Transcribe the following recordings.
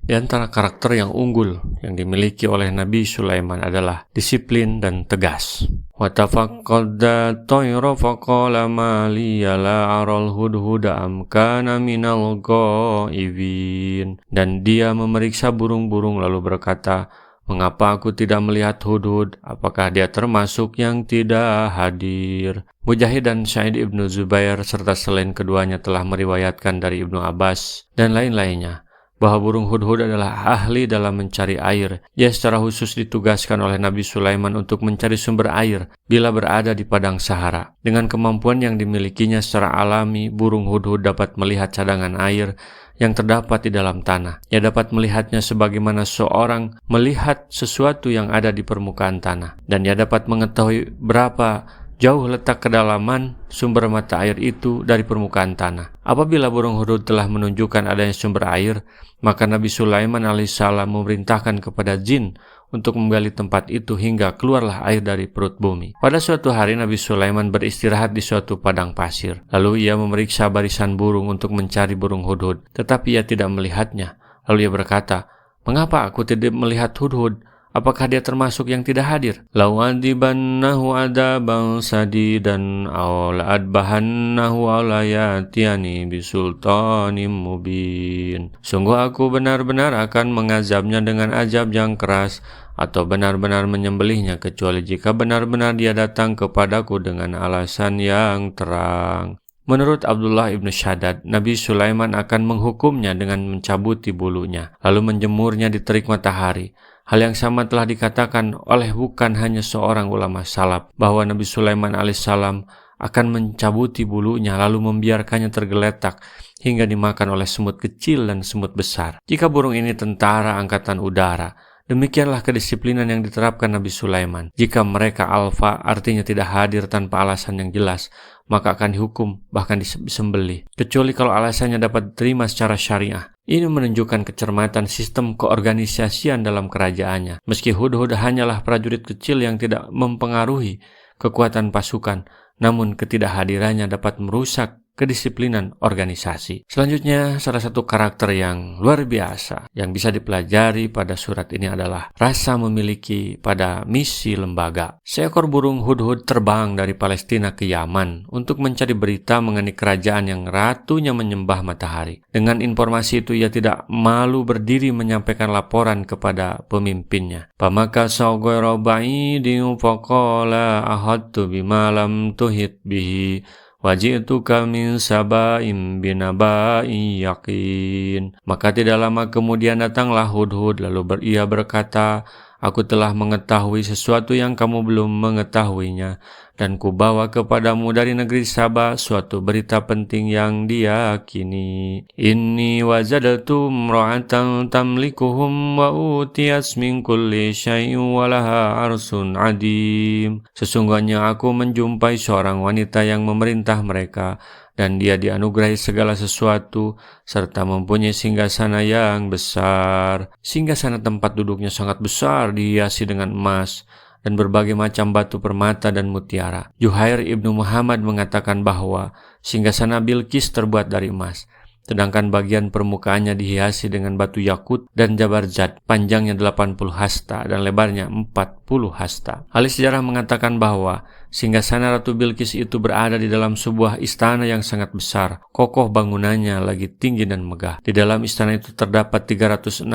Di antara karakter yang unggul yang dimiliki oleh Nabi Sulaiman adalah disiplin dan tegas. Wa tafaqqada at-tayra faqala ma liya la aral hudhuda am kana minal ghaibin. Dan dia memeriksa burung-burung lalu berkata, "Mengapa aku tidak melihat hudhud? Apakah dia termasuk yang tidak hadir?" Mujahid dan Sa'id ibnu Zubair serta selain keduanya telah meriwayatkan dari Ibnu Abbas dan lain-lainnya bahwa burung hudhud adalah ahli dalam mencari air. Ia secara khusus ditugaskan oleh Nabi Sulaiman untuk mencari sumber air bila berada di padang Sahara. Dengan kemampuan yang dimilikinya secara alami, burung hudhud dapat melihat cadangan air yang terdapat di dalam tanah. Ia dapat melihatnya sebagaimana seorang melihat sesuatu yang ada di permukaan tanah. Dan ia dapat mengetahui berapa jauh letak kedalaman sumber mata air itu dari permukaan tanah. Apabila burung hudhud telah menunjukkan adanya sumber air, maka Nabi Sulaiman alaihissalam memerintahkan kepada jin untuk menggali tempat itu hingga keluarlah air dari perut bumi. Pada suatu hari Nabi Sulaiman beristirahat di suatu padang pasir. Lalu ia memeriksa barisan burung untuk mencari burung hudhud, tetapi ia tidak melihatnya. Lalu ia berkata, "Mengapa aku tidak melihat hudhud? Apakah dia termasuk yang tidak hadir?" "Lawadibannahu adaban sadidan aw la'adbahannahu aw layatiyani bisultanim mubin." Sungguh aku benar-benar akan mengazabnya dengan azab yang keras atau benar-benar menyembelihnya kecuali jika benar-benar dia datang kepadaku dengan alasan yang terang. Menurut Abdullah ibnu Shaddad, Nabi Sulaiman akan menghukumnya dengan mencabuti bulunya, lalu menjemurnya di terik matahari. Hal yang sama telah dikatakan oleh bukan hanya seorang ulama salaf, bahwa Nabi Sulaiman alaihissalam akan mencabuti bulunya lalu membiarkannya tergeletak hingga dimakan oleh semut kecil dan semut besar. Jika burung ini tentara angkatan udara, demikianlah kedisiplinan yang diterapkan Nabi Sulaiman. Jika mereka alfa, artinya tidak hadir tanpa alasan yang jelas, maka akan dihukum, bahkan disembelih, kecuali kalau alasannya dapat diterima secara syariah. Ini menunjukkan kecermatan sistem keorganisasian dalam kerajaannya. Meski hudhud hanyalah prajurit kecil yang tidak mempengaruhi kekuatan pasukan, namun ketidakhadirannya dapat merusak kedisiplinan organisasi. Selanjutnya, salah satu karakter yang luar biasa yang bisa dipelajari pada surat ini adalah rasa memiliki pada misi lembaga. Seekor burung hudhud terbang dari Palestina ke Yaman untuk mencari berita mengenai kerajaan yang ratunya menyembah matahari. Dengan informasi itu ia tidak malu berdiri menyampaikan laporan kepada pemimpinnya. Pamaka sawghara ba'idin faqala ahadtu bima lam tuhit bihi waji'tuka min saba'im binaba'in yaqin. Maka tidak lama kemudian datanglah hudhud, lalu ia berkata, "Aku telah mengetahui sesuatu yang kamu belum mengetahuinya, dan kubawa kepadamu dari negeri Saba suatu berita penting yang diyakini. Inni wajadtu imra'atan tamlikuhum wa utiyas min kulli syai'in wa laha arsun adim." Sesungguhnya aku menjumpai seorang wanita yang memerintah mereka, dan dia dianugerahi segala sesuatu, serta mempunyai singgasana yang besar. Singgasana tempat duduknya sangat besar, dihiasi dengan emas dan berbagai macam batu permata dan mutiara. Juhair ibnu Muhammad mengatakan bahwa singgasana Bilqis terbuat dari emas, sedangkan bagian permukaannya dihiasi dengan batu yakut dan jabarzat, panjangnya 80 hasta dan lebarnya 40 hasta. Ahli sejarah mengatakan bahwa singgasana Ratu Bilqis itu berada di dalam sebuah istana yang sangat besar. Kokoh bangunannya, lagi tinggi dan megah. Di dalam istana itu terdapat 360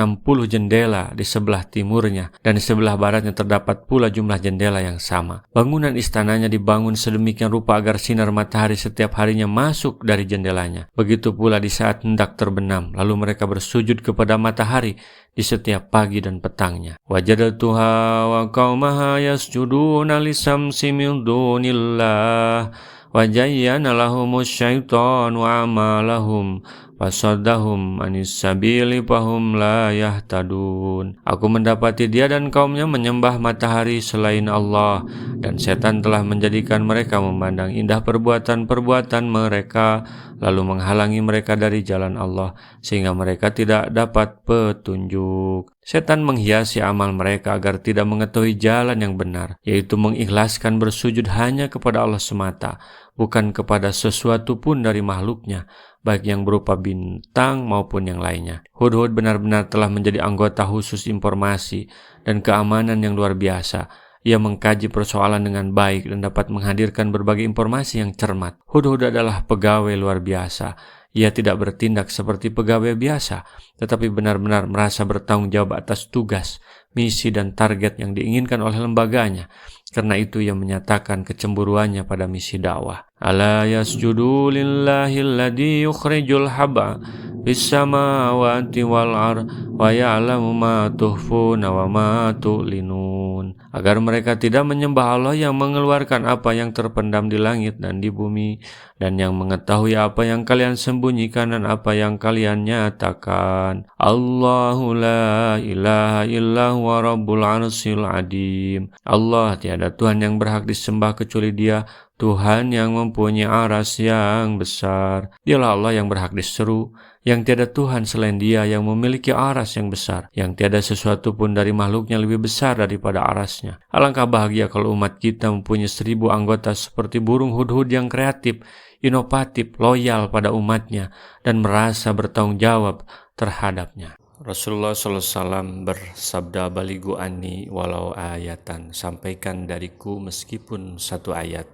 jendela di sebelah timurnya, dan di sebelah baratnya terdapat pula jumlah jendela yang sama. Bangunan istananya dibangun sedemikian rupa agar sinar matahari setiap harinya masuk dari jendelanya. Begitu pula di saat hendak terbenam, lalu mereka bersujud kepada matahari di setiap pagi dan petangnya. Wajadtuha wa qaumaha yasjuduna lisamsi min dunillah wa jayyana lahumus syaitanu amalahum fasaddahum anis sabili fahum la yahtadun. Aku mendapati dia dan kaumnya menyembah matahari selain Allah, dan setan telah menjadikan mereka memandang indah perbuatan-perbuatan mereka, lalu menghalangi mereka dari jalan Allah, sehingga mereka tidak dapat petunjuk. Setan menghiasi amal mereka agar tidak mengetahui jalan yang benar, yaitu mengikhlaskan bersujud hanya kepada Allah semata, bukan kepada sesuatu pun dari makhluknya. baik yang berupa bintang maupun yang lainnya. Hudhud benar-benar telah menjadi anggota khusus informasi dan keamanan yang luar biasa. Ia mengkaji persoalan dengan baik dan dapat menghadirkan berbagai informasi yang cermat. Hudhud adalah pegawai luar biasa. Ia tidak bertindak seperti pegawai biasa, tetapi benar-benar merasa bertanggung jawab atas tugas, misi, dan target yang diinginkan oleh lembaganya. Karena itu ia menyatakan kecemburuannya pada misi dakwah. Ala yasjudu lillahi alladhi yukhrijul haba bis samawati wal ar wa ya'lamu ma tuhfuna wa ma tu'linun. Agar mereka tidak menyembah Allah yang mengeluarkan apa yang terpendam di langit dan di bumi, dan yang mengetahui apa yang kalian sembunyikan dan apa yang kalian nyatakan. Allahu la ilaha illa huwa rabbul arsyil adim. Allah, tiada Tuhan yang berhak disembah kecuali Dia, Tuhan yang mempunyai aras yang besar. Dialah Allah yang berhak diseru, yang tiada Tuhan selain Dia yang memiliki aras yang besar, yang tiada sesuatu pun dari makhluknya lebih besar daripada arasnya. Alangkah bahagia kalau umat kita mempunyai 1000 anggota seperti burung hudhud yang kreatif, inovatif, loyal pada umatnya, dan merasa bertanggung jawab terhadapnya. Rasulullah SAW bersabda, baligu anni walau ayatan, sampaikan dariku meskipun satu ayat.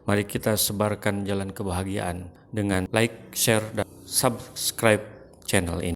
Mari kita sebarkan jalan kebahagiaan dengan like, share, dan subscribe channel ini.